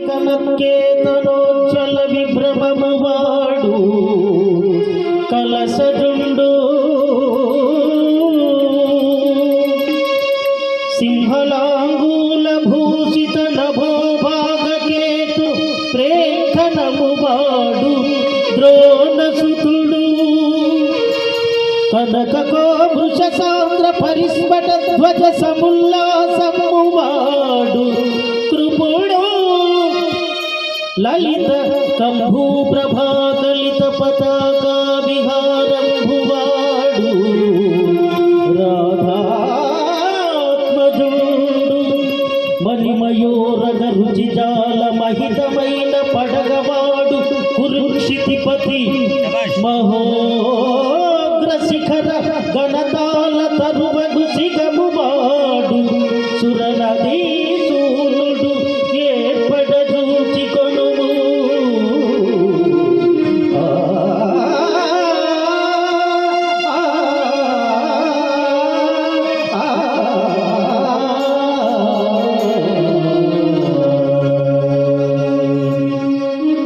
కనకేతనోజ్వల విభ్రమము వాడు కలసజుండు సింహలాంగూల భూషిత నభోభాగకేతు ప్రేఖనము వాడు ద్రోణసుతుడు కనకో వృష సాంద్ర పరిస్ఫట ధ్వజ సముల్లాసము వాడు కృపుడు లలిత కంభూ ప్రభాకలిత పతాకా విహారంభువాడు రాధాత్మజుడు మణిమయోరగ రుచిజాల మహితమైన పడగవాడు కురుక్షితిపతి మహోగ్ర శిఖర గణతాల తరువగు సిగము